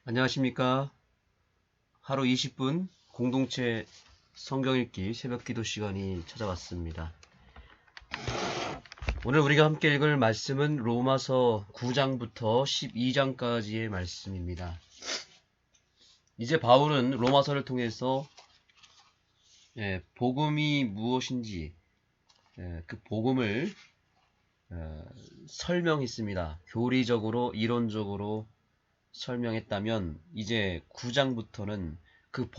안녕하십니까. 하루 20분 공동체 성경 읽기 새벽 기도 시간이 찾아왔습니다. 오늘 우리가 함께 읽을 말씀은 로마서 9장부터 12장까지의 말씀입니다. 이제 바울은 로마서를 통해서 복음이 무엇인지 그 복음을 설명했습니다. 교리적으로 이론적으로 설명했다면 이제 9장부터는 그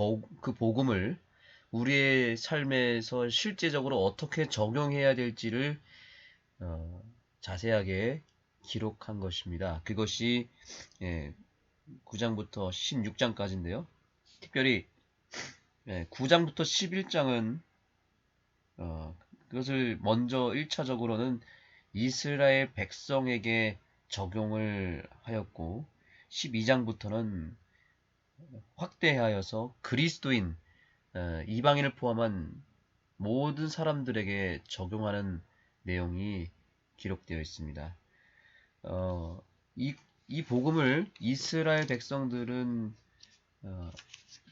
복음을 우리의 삶에서 실제적으로 어떻게 적용해야 될지를 자세하게 기록한 것입니다. 그것이 9장부터 16장까지인데요. 특별히 9장부터 11장은 그것을 먼저 1차적으로는 이스라엘 백성에게 적용을 하였고 12장부터는 확대하여서 그리스도인 이방인을 포함한 모든 사람들에게 적용하는 내용이 기록되어 있습니다. 이 복음을 이스라엘 백성들은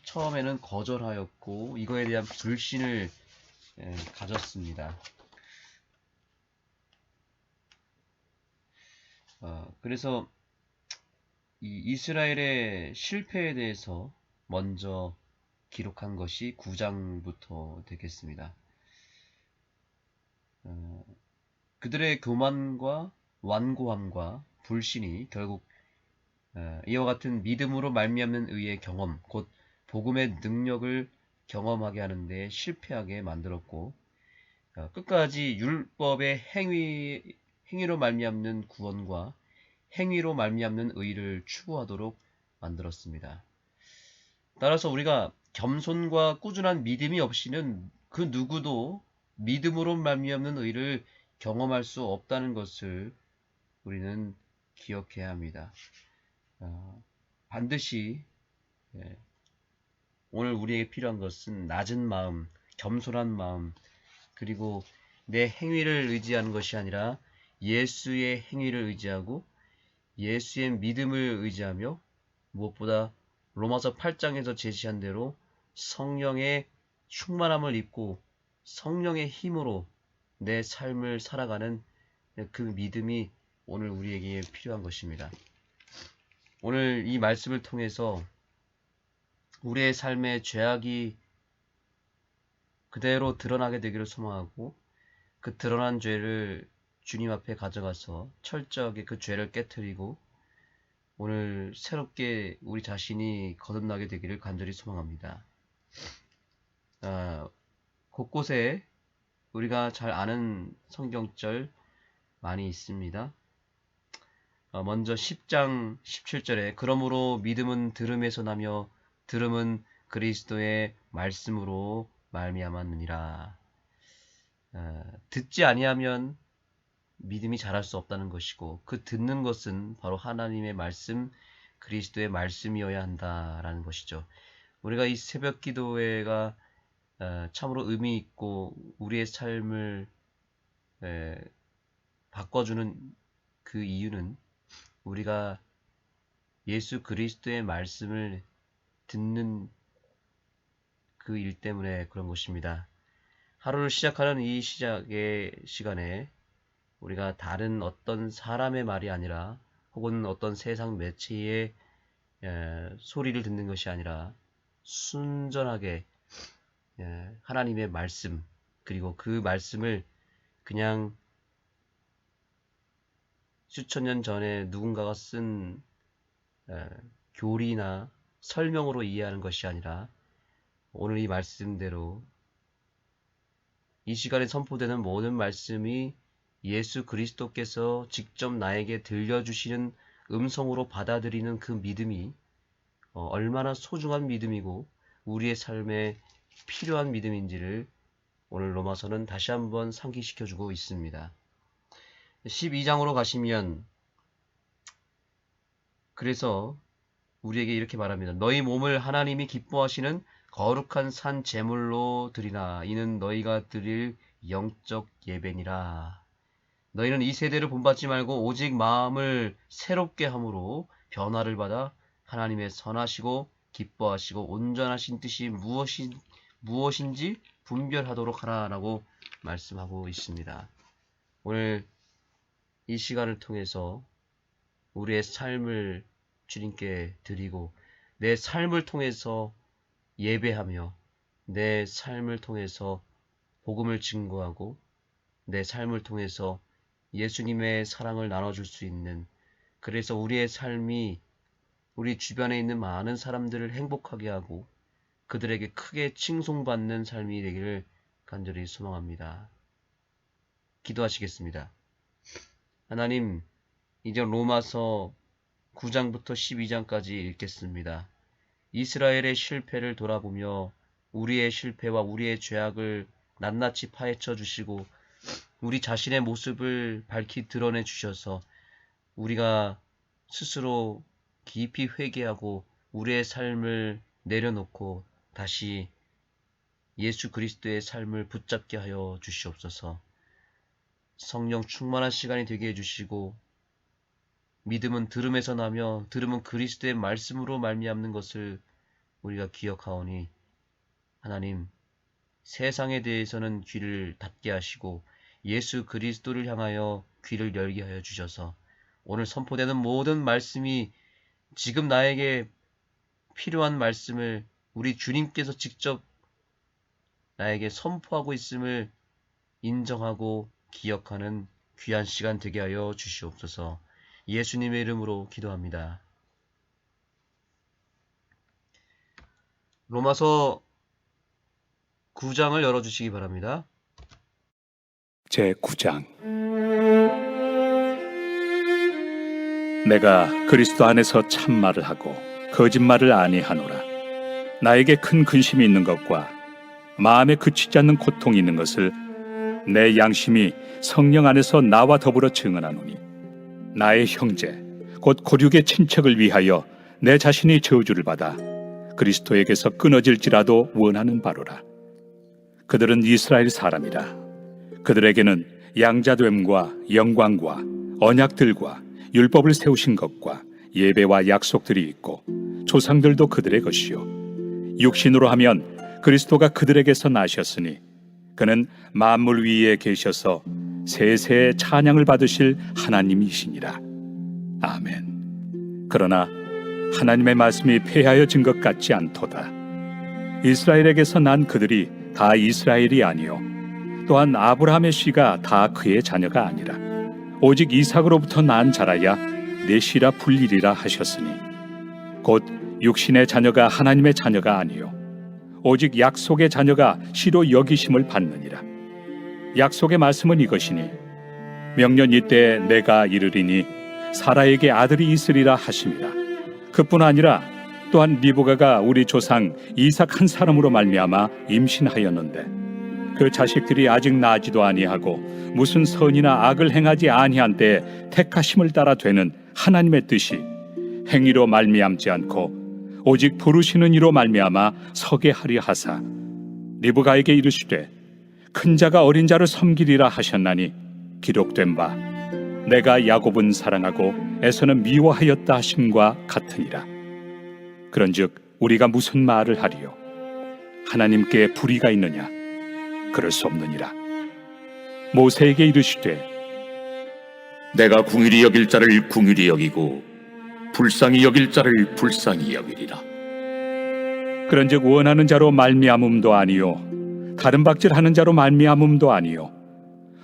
처음에는 거절하였고 이거에 대한 불신을 가졌습니다. 그래서 이 이스라엘의 실패에 대해서 먼저 기록한 것이 9장부터 되겠습니다. 그들의 교만과 완고함과 불신이 결국 이와 같은 믿음으로 말미암는 의의 경험, 곧 복음의 능력을 경험하게 하는데 실패하게 만들었고 끝까지 율법의 행위로 말미암는 구원과 행위로 말미암는 의를 추구하도록 만들었습니다. 따라서 우리가 겸손과 꾸준한 믿음이 없이는 그 누구도 믿음으로 말미암는 의를 경험할 수 없다는 것을 우리는 기억해야 합니다. 반드시 오늘 우리에게 필요한 것은 낮은 마음, 겸손한 마음, 그리고 내 행위를 의지하는 것이 아니라 예수의 행위를 의지하고 예수의 믿음을 의지하며 무엇보다 로마서 8장에서 제시한 대로 성령의 충만함을 입고 성령의 힘으로 내 삶을 살아가는 그 믿음이 오늘 우리에게 필요한 것입니다. 오늘 이 말씀을 통해서 우리의 삶의 죄악이 그대로 드러나게 되기를 소망하고 그 드러난 죄를 주님 앞에 가져가서 철저하게 그 죄를 깨트리고 오늘 새롭게 우리 자신이 거듭나게 되기를 간절히 소망합니다. 곳곳에 우리가 잘 아는 성경절 많이 있습니다. 먼저 10장 17절에 그러므로 믿음은 들음에서 나며 들음은 그리스도의 말씀으로 말미암았느니라. 듣지 아니하면 믿음이 자랄 수 없다는 것이고 그 듣는 것은 바로 하나님의 말씀, 그리스도의 말씀이어야 한다라는 것이죠. 우리가 이 새벽 기도회가 참으로 의미 있고 우리의 삶을 바꿔주는 그 이유는 우리가 예수 그리스도의 말씀을 듣는 그 일 때문에 그런 것입니다. 하루를 시작하는 이 시작의 시간에 우리가 다른 어떤 사람의 말이 아니라 혹은 어떤 세상 매체의 소리를 듣는 것이 아니라 순전하게 하나님의 말씀 그리고 그 말씀을 그냥 수천 년 전에 누군가가 쓴 교리나 설명으로 이해하는 것이 아니라 오늘 이 말씀대로 이 시간에 선포되는 모든 말씀이 예수 그리스도께서 직접 나에게 들려주시는 음성으로 받아들이는 그 믿음이 얼마나 소중한 믿음이고 우리의 삶에 필요한 믿음인지를 오늘 로마서는 다시 한번 상기시켜주고 있습니다. 12장으로 가시면 그래서 우리에게 이렇게 말합니다. 너희 몸을 하나님이 기뻐하시는 거룩한 산 제물로 드리나 이는 너희가 드릴 영적 예배니라. 너희는 이 세대를 본받지 말고 오직 마음을 새롭게 함으로 변화를 받아 하나님의 선하시고 기뻐하시고 온전하신 뜻이 무엇인지 분별하도록 하라라고 말씀하고 있습니다. 오늘 이 시간을 통해서 우리의 삶을 주님께 드리고 내 삶을 통해서 예배하며 내 삶을 통해서 복음을 증거하고 내 삶을 통해서 예수님의 사랑을 나눠줄 수 있는, 그래서 우리의 삶이 우리 주변에 있는 많은 사람들을 행복하게 하고 그들에게 크게 칭송받는 삶이 되기를 간절히 소망합니다. 기도하시겠습니다. 하나님, 이제 로마서 9장부터 12장까지 읽겠습니다. 이스라엘의 실패를 돌아보며 우리의 실패와 우리의 죄악을 낱낱이 파헤쳐 주시고 우리 자신의 모습을 밝히 드러내 주셔서 우리가 스스로 깊이 회개하고 우리의 삶을 내려놓고 다시 예수 그리스도의 삶을 붙잡게 하여 주시옵소서. 성령 충만한 시간이 되게 해주시고 믿음은 들음에서 나며 들음은 그리스도의 말씀으로 말미암는 것을 우리가 기억하오니 하나님, 세상에 대해서는 귀를 닫게 하시고 예수 그리스도를 향하여 귀를 열게 하여 주셔서 오늘 선포되는 모든 말씀이 지금 나에게 필요한 말씀을 우리 주님께서 직접 나에게 선포하고 있음을 인정하고 기억하는 귀한 시간 되게 하여 주시옵소서. 예수님의 이름으로 기도합니다. 로마서 9장을 열어주시기 바랍니다. 제9장. 내가 그리스도 안에서 참말을 하고 거짓말을 아니하노라. 나에게 큰 근심이 있는 것과 마음에 그치지 않는 고통이 있는 것을 내 양심이 성령 안에서 나와 더불어 증언하노니, 나의 형제 곧 고륙의 친척을 위하여 내 자신이 저주를 받아 그리스도에게서 끊어질지라도 원하는 바로라. 그들은 이스라엘 사람이라. 그들에게는 양자됨과 영광과 언약들과 율법을 세우신 것과 예배와 약속들이 있고 조상들도 그들의 것이요, 육신으로 하면 그리스도가 그들에게서 나셨으니 그는 만물 위에 계셔서 세세의 찬양을 받으실 하나님이시니라. 아멘. 그러나 하나님의 말씀이 폐하여진 것 같지 않도다. 이스라엘에게서 난 그들이 다 이스라엘이 아니요, 또한 아브라함의 씨가 다 그의 자녀가 아니라 오직 이삭으로부터 난 자라야 내 씨라 불리리라 하셨으니, 곧 육신의 자녀가 하나님의 자녀가 아니요 오직 약속의 자녀가 씨로 여기심을 받느니라. 약속의 말씀은 이것이니, 명년 이때 내가 이르리니 사라에게 아들이 있으리라 하심이라. 그뿐 아니라 또한 리브가가 우리 조상 이삭 한 사람으로 말미암아 임신하였는데 그 자식들이 아직 나지도 아니하고 무슨 선이나 악을 행하지 아니한 때에 택하심을 따라 되는 하나님의 뜻이 행위로 말미암지 않고 오직 부르시는 이로 말미암아 서게 하려 하사 리브가에게 이르시되 큰 자가 어린 자를 섬기리라 하셨나니, 기록된 바 내가 야곱은 사랑하고 에서는 미워하였다 하심과 같으니라. 그런즉 우리가 무슨 말을 하리요? 하나님께 불의가 있느냐? 그럴 수 없느니라. 모세에게 이르시되 내가 궁휼히 여길 자를 궁휼히 여기고 불쌍히 여길 자를 불쌍히 여기리라. 그런즉 원하는 자로 말미암음도 아니요 다른 박질하는 자로 말미암음도 아니요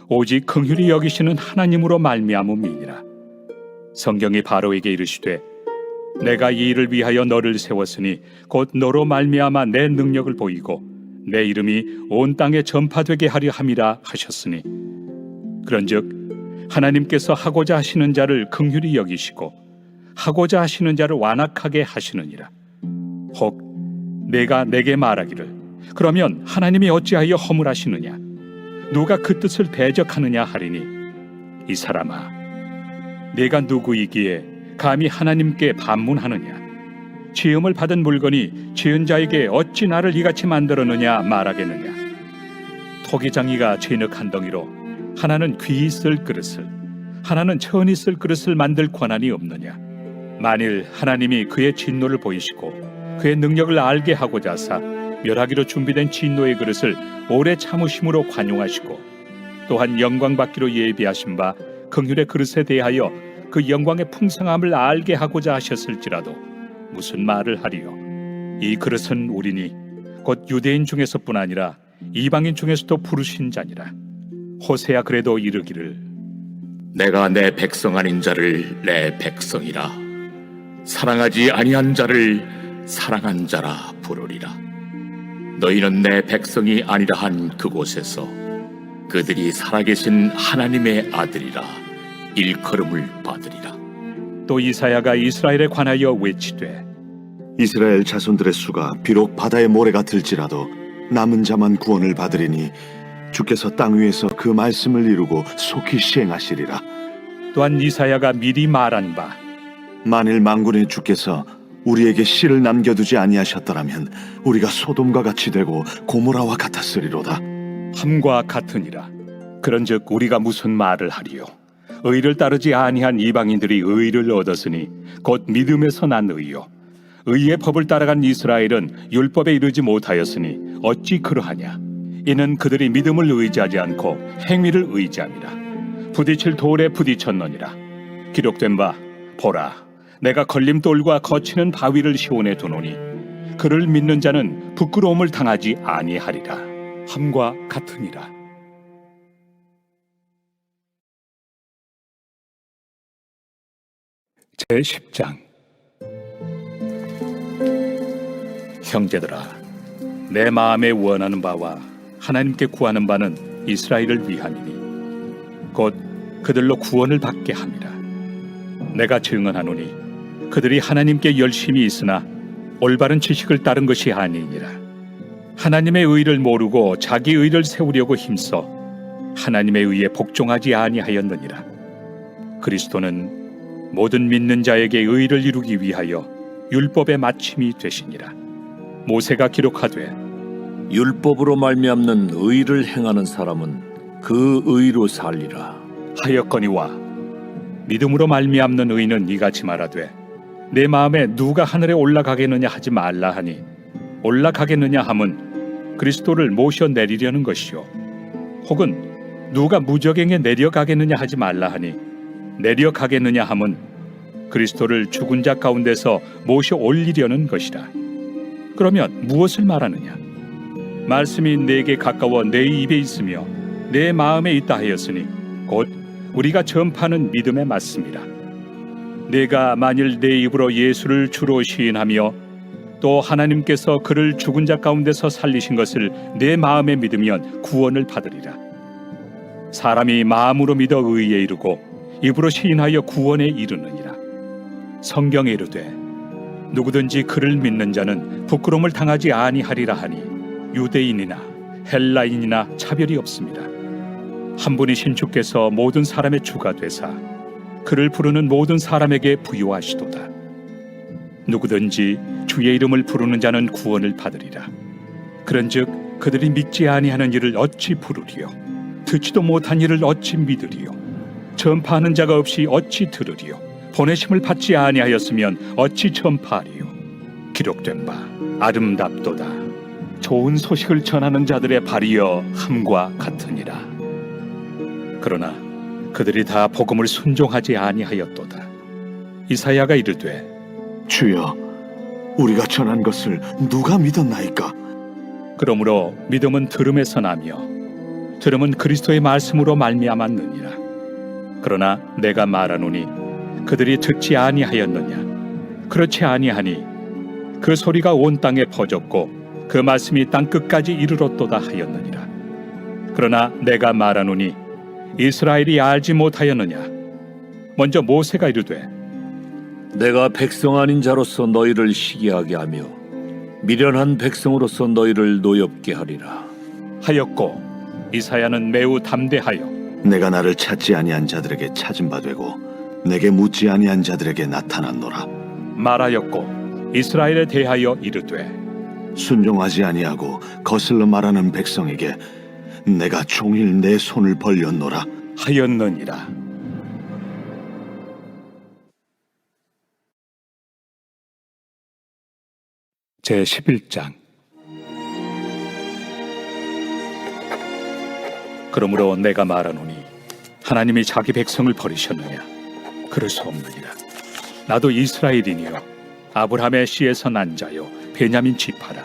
오직 긍휼히 여기시는 하나님으로 말미암음이니라. 성경이 바로에게 이르시되 내가 이 일을 위하여 너를 세웠으니 곧 너로 말미암아 내 능력을 보이고 내 이름이 온 땅에 전파되게 하려 함이라 하셨으니, 그런즉 하나님께서 하고자 하시는 자를 긍휼히 여기시고 하고자 하시는 자를 완악하게 하시느니라. 혹 내가 내게 말하기를 그러면 하나님이 어찌하여 허물하시느냐, 누가 그 뜻을 대적하느냐 하리니, 이 사람아, 내가 누구이기에 감히 하나님께 반문하느냐? 지음을 받은 물건이 지은 자에게 어찌 나를 이같이 만들었느냐 말하겠느냐? 토기장이가 진흙 한 덩이로 하나는 귀히 쓸 그릇을 하나는 천이 쓸 그릇을 만들 권한이 없느냐? 만일 하나님이 그의 진노를 보이시고 그의 능력을 알게 하고자 하사 멸하기로 준비된 진노의 그릇을 오래 참으심으로 관용하시고 또한 영광 받기로 예비하신 바 긍휼의 그릇에 대하여 그 영광의 풍성함을 알게 하고자 하셨을지라도 무슨 말을 하리요? 이 그릇은 우리니 곧 유대인 중에서뿐 아니라 이방인 중에서도 부르신 자니라. 호세야 그래도 이르기를 내가 내 백성 아닌 자를 내 백성이라 사랑하지 아니한 자를 사랑한 자라 부르리라. 너희는 내 백성이 아니라 한 그곳에서 그들이 살아계신 하나님의 아들이라 일컬음을 받으리라. 또 이사야가 이스라엘에 관하여 외치되 이스라엘 자손들의 수가 비록 바다의 모래가 들지라도 남은 자만 구원을 받으리니 주께서 땅 위에서 그 말씀을 이루고 속히 시행하시리라. 또한 이사야가 미리 말한 바 만일 만군의 주께서 우리에게 씨를 남겨두지 아니하셨더라면 우리가 소돔과 같이 되고 고모라와 같았으리로다. 함과 같으니라. 그런즉 우리가 무슨 말을 하리요? 의를 따르지 아니한 이방인들이 의를 얻었으니 곧 믿음에서 난 의요. 의의 법을 따라간 이스라엘은 율법에 이르지 못하였으니 어찌 그러하냐? 이는 그들이 믿음을 의지하지 않고 행위를 의지함이라. 부딪힐 돌에 부딪혔느니라. 기록된 바 보라, 내가 걸림돌과 거치는 바위를 시온에 두노니 그를 믿는 자는 부끄러움을 당하지 아니하리라. 함과 같으니라. 제10장. 형제들아, 내 마음에 원하는 바와 하나님께 구하는 바는 이스라엘을 위함이니 곧 그들로 구원을 받게 함이라. 내가 증언하노니 그들이 하나님께 열심히 있으나 올바른 지식을 따른 것이 아니니라. 하나님의 의를 모르고 자기 의를 세우려고 힘써 하나님의 의에 복종하지 아니하였느니라. 그리스도는 모든 믿는 자에게 의를 이루기 위하여 율법의 마침이 되시니라. 모세가 기록하되 율법으로 말미암는 의를 행하는 사람은 그 의로 살리라 하였거니와 믿음으로 말미암는 의는 이같이 말하되 내 마음에 누가 하늘에 올라가겠느냐 하지 말라 하니 올라가겠느냐 함은 그리스도를 모셔 내리려는 것이요 혹은 누가 무저갱에 내려가겠느냐 하지 말라 하니 내려가겠느냐 함은 그리스도를 죽은 자 가운데서 모셔 올리려는 것이라. 그러면 무엇을 말하느냐? 말씀이 내게 가까워 내 입에 있으며 내 마음에 있다 하였으니 곧 우리가 전파하는 믿음의 말씀이라. 내가 만일 내 입으로 예수를 주로 시인하며 또 하나님께서 그를 죽은 자 가운데서 살리신 것을 내 마음에 믿으면 구원을 받으리라. 사람이 마음으로 믿어 의에 이르고 입으로 시인하여 구원에 이르느니라. 성경에 이르되 누구든지 그를 믿는 자는 부끄러움을 당하지 아니하리라 하니 유대인이나 헬라인이나 차별이 없습니다. 한 분이신 주께서 모든 사람의 주가 되사 그를 부르는 모든 사람에게 부요하시도다. 누구든지 주의 이름을 부르는 자는 구원을 받으리라. 그런즉 그들이 믿지 아니하는 일을 어찌 부르리요? 듣지도 못한 일을 어찌 믿으리요? 전파하는 자가 없이 어찌 들으리요? 보내심을 받지 아니하였으면 어찌 전파하리요? 기록된 바 아름답도다. 좋은 소식을 전하는 자들의 발이여 함과 같으니라. 그러나 그들이 다 복음을 순종하지 아니하였도다. 이사야가 이르되 주여, 우리가 전한 것을 누가 믿었나이까? 그러므로 믿음은 들음에서 나며 들음은 그리스도의 말씀으로 말미암았느니라. 그러나 내가 말하노니 그들이 듣지 아니하였느냐? 그렇지 아니하니 그 소리가 온 땅에 퍼졌고 그 말씀이 땅 끝까지 이르렀도다 하였느니라. 그러나 내가 말하노니 이스라엘이 알지 못하였느냐? 먼저 모세가 이르되 내가 백성 아닌 자로서 너희를 시기하게 하며 미련한 백성으로서 너희를 노엽게 하리라 하였고 이사야는 매우 담대하여 내가 나를 찾지 아니한 자들에게 찾은 바 되고 내게 묻지 아니한 자들에게 나타났노라. 말하였고 이스라엘에 대하여 이르되 순종하지 아니하고 거슬러 말하는 백성에게 내가 종일 내 손을 벌렸노라 하였느니라. 제11장. 그러므로 내가 말하노니 하나님이 자기 백성을 버리셨느냐? 그럴 수 없느니라. 나도 이스라엘이니요 아브라함의 씨에서 난 자요 베냐민 지파라.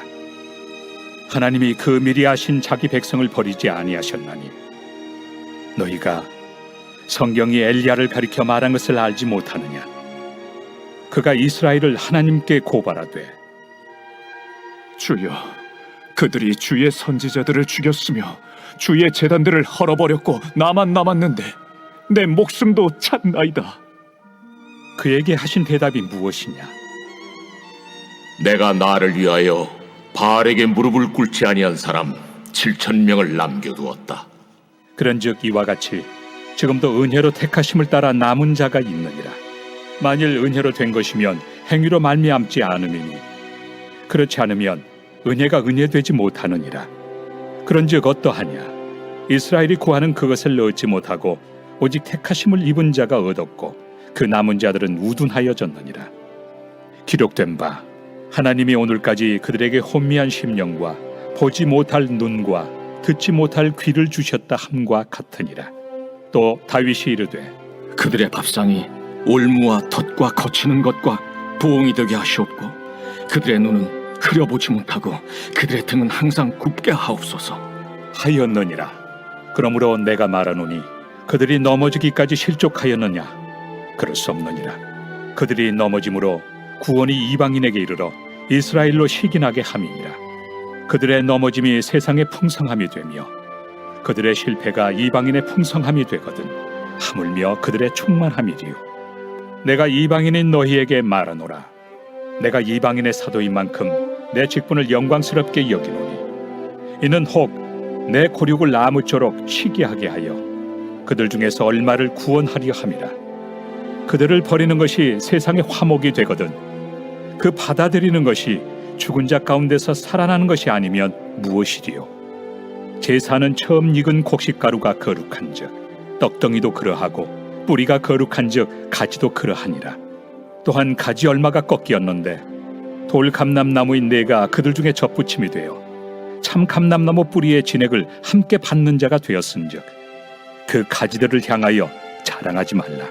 하나님이 그 미리 아신 자기 백성을 버리지 아니하셨나니 너희가 성경이 엘리야를 가리켜 말한 것을 알지 못하느냐? 그가 이스라엘을 하나님께 고발하되 주여, 그들이 주의 선지자들을 죽였으며 주의 제단들을 헐어버렸고 나만 남았는데 내 목숨도 찾나이다. 그에게 하신 대답이 무엇이냐? 내가 나를 위하여 바알에게 무릎을 꿇지 아니한 사람 7,000명을 남겨두었다. 그런즉 이와 같이 지금도 은혜로 택하심을 따라 남은 자가 있느니라. 만일 은혜로 된 것이면 행위로 말미암지 않음이니 그렇지 않으면 은혜가 은혜되지 못하느니라. 그런즉 어떠하냐? 이스라엘이 구하는 그것을 얻지 못하고 오직 택하심을 입은 자가 얻었고 그 남은 자들은 우둔하여졌느니라. 기록된 바 하나님이 오늘까지 그들에게 혼미한 심령과 보지 못할 눈과 듣지 못할 귀를 주셨다 함과 같으니라. 또 다윗이 이르되 그들의 밥상이 올무와 덫과 거치는 것과 부엉이 되게 하시옵고 그들의 눈은 흐려보지 못하고 그들의 등은 항상 굽게 하옵소서. 하였느니라. 그러므로 내가 말하노니 그들이 넘어지기까지 실족하였느냐? 그럴 수 없느니라. 그들이 넘어짐으로 구원이 이방인에게 이르러 이스라엘로 시기나게 함이니라. 그들의 넘어짐이 세상의 풍성함이 되며 그들의 실패가 이방인의 풍성함이 되거든 하물며 그들의 충만함이리요. 내가 이방인인 너희에게 말하노라. 내가 이방인의 사도인 만큼 내 직분을 영광스럽게 여기노니 이는 혹 내 고륙을 아무쪼록 시기하게 하여 그들 중에서 얼마를 구원하려 함이라. 그들을 버리는 것이 세상의 화목이 되거든 그 받아들이는 것이 죽은 자 가운데서 살아나는 것이 아니면 무엇이리요? 제사는 처음 익은 곡식가루가 거룩한즉 떡덩이도 그러하고 뿌리가 거룩한즉 가지도 그러하니라. 또한 가지 얼마가 꺾이었는데 돌 감람나무인 내가 그들 중에 접붙임이 되어 참 감람나무 뿌리의 진액을 함께 받는 자가 되었은즉 그 가지들을 향하여 자랑하지 말라.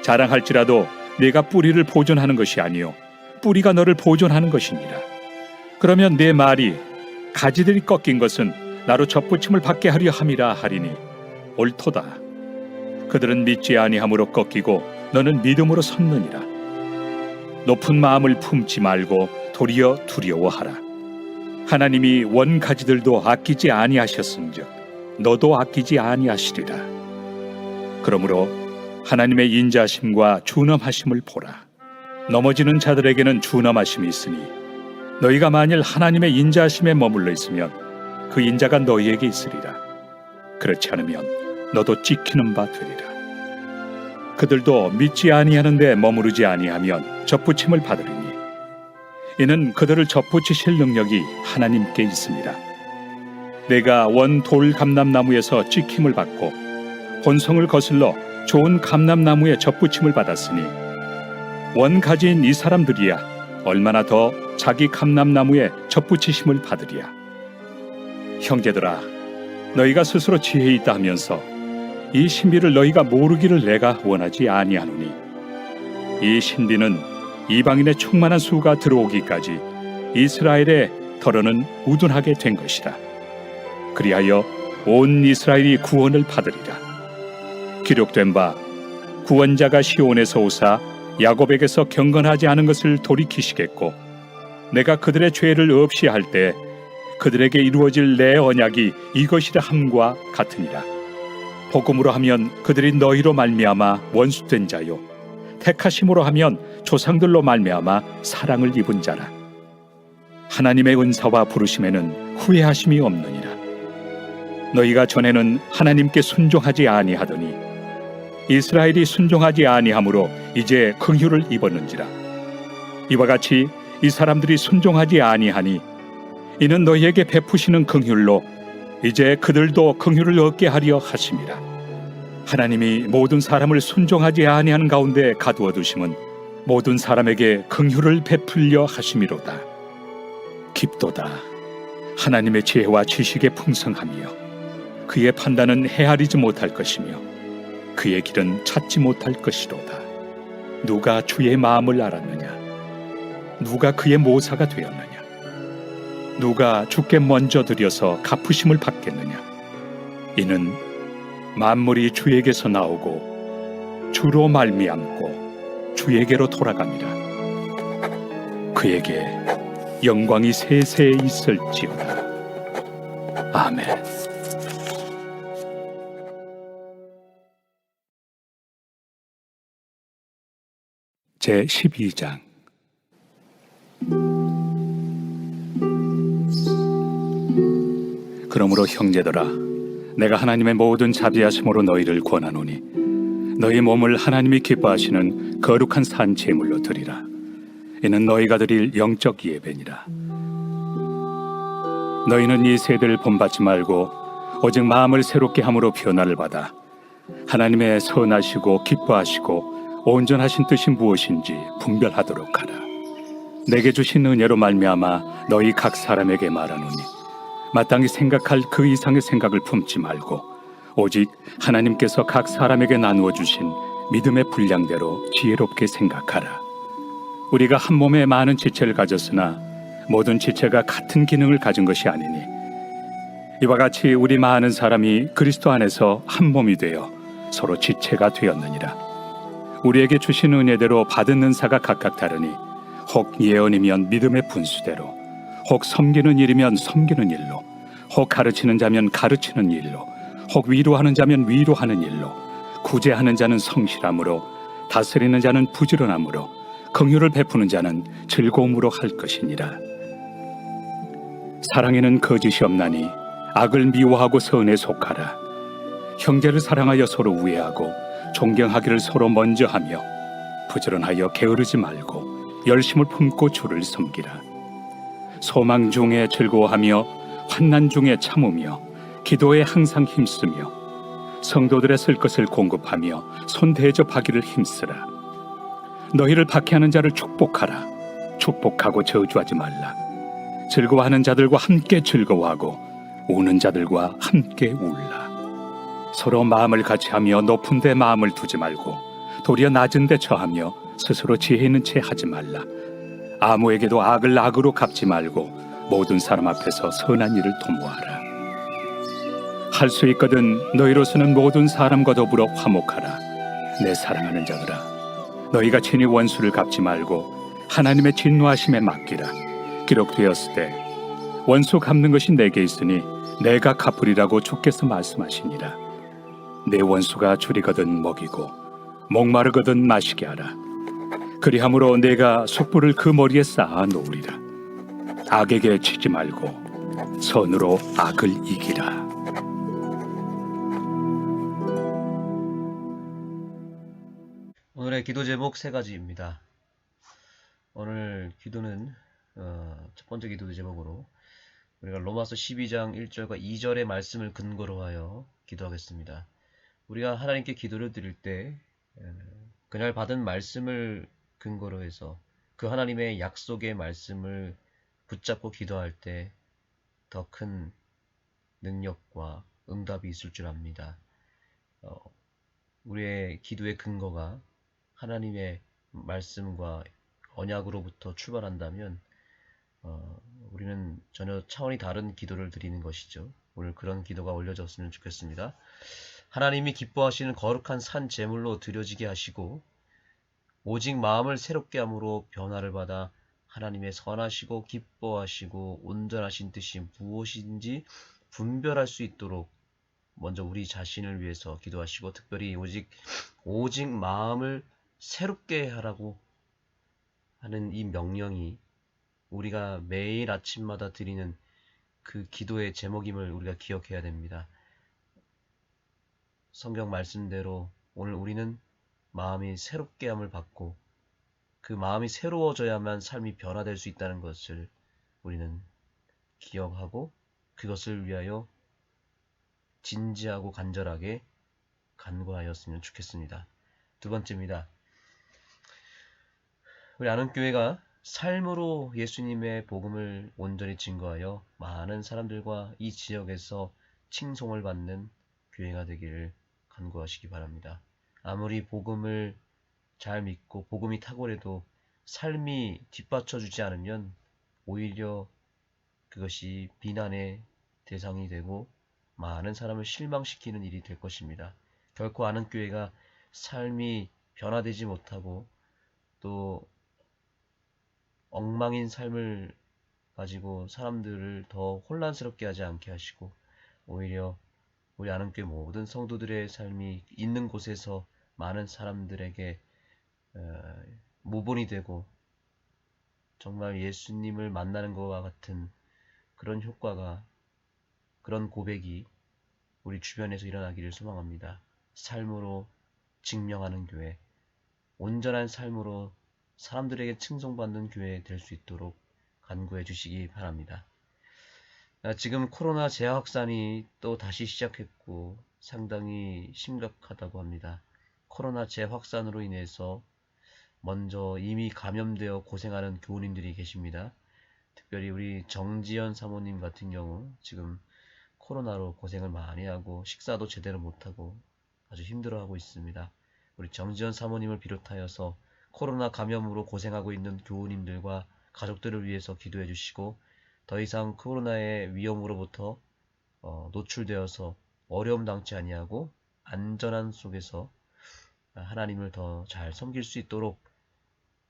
자랑할지라도 내가 뿌리를 보존하는 것이 아니요 뿌리가 너를 보존하는 것이니라. 그러면 내 말이 가지들이 꺾인 것은 나로 접붙임을 받게 하려 함이라 하리니 옳도다. 그들은 믿지 아니함으로 꺾이고 너는 믿음으로 섰느니라. 높은 마음을 품지 말고 도리어 두려워하라. 하나님이 원 가지들도 아끼지 아니하셨은즉 너도 아끼지 아니하시리라. 그러므로 하나님의 인자하심과 준엄하심을 보라. 넘어지는 자들에게는 준엄하심이 있으니 너희가 만일 하나님의 인자하심에 머물러 있으면 그 인자가 너희에게 있으리라. 그렇지 않으면 너도 찍히는 바 되리라. 그들도 믿지 아니하는데 머무르지 아니하면 접붙임을 받으리니 이는 그들을 접붙이실 능력이 하나님께 있습니다. 내가 원 돌 감람나무에서 찍힘을 받고 본성을 거슬러 좋은 감람나무에 접붙임을 받았으니 원 가지인 이 사람들이야 얼마나 더 자기 감람나무에 접붙이심을 받으리야. 형제들아, 너희가 스스로 지혜 있다 하면서 이 신비를 너희가 모르기를 내가 원하지 아니하노니 이 신비는 이방인의 충만한 수가 들어오기까지 이스라엘의 덜어는 우둔하게 된 것이라. 그리하여 온 이스라엘이 구원을 받으리라. 기록된 바 구원자가 시온에서 오사 야곱에게서 경건하지 않은 것을 돌이키시겠고 내가 그들의 죄를 없이 할 때 그들에게 이루어질 내 언약이 이것이라 함과 같으니라. 복음으로 하면 그들이 너희로 말미암아 원수된 자요 택하심으로 하면 조상들로 말미암아 사랑을 입은 자라. 하나님의 은사와 부르심에는 후회하심이 없느니라. 너희가 전에는 하나님께 순종하지 아니하더니 이스라엘이 순종하지 아니하므로 이제 긍휼을 입었는지라. 이와 같이 이 사람들이 순종하지 아니하니 이는 너희에게 베푸시는 긍휼로 이제 그들도 긍휼을 얻게 하려 하심이라. 하나님이 모든 사람을 순종하지 아니하는 가운데 가두어 두심은 모든 사람에게 긍휼을 베풀려 하심이로다. 깊도다. 하나님의 지혜와 지식의 풍성함이여 그의 판단은 헤아리지 못할 것이며 그의 길은 찾지 못할 것이로다. 누가 주의 마음을 알았느냐? 누가 그의 모사가 되었느냐? 누가 주께 먼저 드려서 갚으심을 받겠느냐? 이는 만물이 주에게서 나오고 주로 말미암고 주에게로 돌아갑니다. 그에게 영광이 세세에 있을지어다. 아멘. 제 12장. 그러므로 형제들아, 내가 하나님의 모든 자비하심으로 너희를 권하노니 너희 몸을 하나님이 기뻐하시는 거룩한 산 제물로 드리라. 이는 너희가 드릴 영적 예배니라. 너희는 이 세대를 본받지 말고 오직 마음을 새롭게 함으로 변화를 받아 하나님의 선하시고 기뻐하시고 온전하신 뜻이 무엇인지 분별하도록 하라. 내게 주신 은혜로 말미암아 너희 각 사람에게 말하노니 마땅히 생각할 그 이상의 생각을 품지 말고 오직 하나님께서 각 사람에게 나누어 주신 믿음의 분량대로 지혜롭게 생각하라. 우리가 한 몸에 많은 지체를 가졌으나 모든 지체가 같은 기능을 가진 것이 아니니 이와 같이 우리 많은 사람이 그리스도 안에서 한 몸이 되어 서로 지체가 되었느니라. 우리에게 주신 은혜대로 받은 은사가 각각 다르니 혹 예언이면 믿음의 분수대로, 혹 섬기는 일이면 섬기는 일로, 혹 가르치는 자면 가르치는 일로, 혹 위로하는 자면 위로하는 일로, 구제하는 자는 성실함으로, 다스리는 자는 부지런함으로, 긍휼을 베푸는 자는 즐거움으로 할 것이니라. 사랑에는 거짓이 없나니 악을 미워하고 선에 속하라. 형제를 사랑하여 서로 우애하고 존경하기를 서로 먼저 하며 부지런하여 게으르지 말고 열심을 품고 주를 섬기라. 소망 중에 즐거워하며 환난 중에 참으며 기도에 항상 힘쓰며 성도들의 쓸 것을 공급하며 손 대접하기를 힘쓰라. 너희를 박해하는 자를 축복하라. 축복하고 저주하지 말라. 즐거워하는 자들과 함께 즐거워하고 우는 자들과 함께 울라. 서로 마음을 같이하며 높은 데 마음을 두지 말고 도리어 낮은 데 처하며 스스로 지혜 있는 채 하지 말라. 아무에게도 악을 악으로 갚지 말고 모든 사람 앞에서 선한 일을 도모하라. 할 수 있거든 너희로서는 모든 사람과 더불어 화목하라. 내 사랑하는 자들아, 너희가 친히 원수를 갚지 말고 하나님의 진노하심에 맡기라. 기록되었을 때 원수 갚는 것이 내게 있으니 내가 갚으리라고 주께서 말씀하시니라. 내 원수가 줄이거든 먹이고 목마르거든 마시게 하라. 그리함으로 내가 숯불을 그 머리에 쌓아 놓으리라. 악에게 치지 말고 선으로 악을 이기라. 오늘의 기도 제목 세 가지입니다. 오늘 기도는 첫 번째 기도 제목으로 우리가 로마서 12장 1절과 2절의 말씀을 근거로 하여 기도하겠습니다. 우리가 하나님께 기도를 드릴 때 그날 받은 말씀을 근거로 해서 그 하나님의 약속의 말씀을 붙잡고 기도할 때 더 큰 능력과 응답이 있을 줄 압니다. 우리의 기도의 근거가 하나님의 말씀과 언약으로부터 출발한다면 우리는 전혀 차원이 다른 기도를 드리는 것이죠. 오늘 그런 기도가 올려졌으면 좋겠습니다. 하나님이 기뻐하시는 거룩한 산 제물로 드려지게 하시고 오직 마음을 새롭게 함으로 변화를 받아 하나님의 선하시고 기뻐하시고 온전하신 뜻이 무엇인지 분별할 수 있도록 먼저 우리 자신을 위해서 기도하시고 특별히 오직 마음을 새롭게 하라고 하는 이 명령이 우리가 매일 아침마다 드리는 그 기도의 제목임을 우리가 기억해야 됩니다. 성경 말씀대로 오늘 우리는 마음이 새롭게 함을 받고 그 마음이 새로워져야만 삶이 변화될 수 있다는 것을 우리는 기억하고 그것을 위하여 진지하고 간절하게 간구하였으면 좋겠습니다. 두 번째입니다. 우리 아는교회가 삶으로 예수님의 복음을 온전히 증거하여 많은 사람들과 이 지역에서 칭송을 받는 교회가 되기를 간구하시기 바랍니다. 아무리 복음을 잘 믿고 복음이 탁월해도 삶이 뒷받쳐주지 않으면 오히려 그것이 비난의 대상이 되고 많은 사람을 실망시키는 일이 될 것입니다. 결코 아는 교회가 삶이 변화되지 못하고 또 엉망인 삶을 가지고 사람들을 더 혼란스럽게 하지 않게 하시고 오히려 우리 아는교회 모든 성도들의 삶이 있는 곳에서 많은 사람들에게 모본이 되고 정말 예수님을 만나는 것과 같은 그런 효과가, 그런 고백이 우리 주변에서 일어나기를 소망합니다. 삶으로 증명하는 교회, 온전한 삶으로 사람들에게 칭송받는 교회 될 수 있도록 간구해 주시기 바랍니다. 지금 코로나 재확산이 또 다시 시작했고 상당히 심각하다고 합니다. 코로나 재확산으로 인해서 먼저 이미 감염되어 고생하는 교우님들이 계십니다. 특별히 우리 정지연 사모님 같은 경우 지금 코로나로 고생을 많이 하고 식사도 제대로 못하고 아주 힘들어하고 있습니다. 우리 정지연 사모님을 비롯하여서 코로나 감염으로 고생하고 있는 교우님들과 가족들을 위해서 기도해 주시고 더 이상 코로나의 위험으로부터 노출되어서 어려움 당치 아니하고 안전한 속에서 하나님을 더 잘 섬길 수 있도록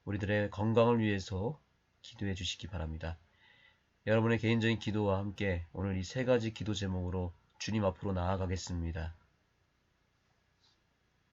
우리들의 건강을 위해서 기도해 주시기 바랍니다. 여러분의 개인적인 기도와 함께 오늘 이 세 가지 기도 제목으로 주님 앞으로 나아가겠습니다.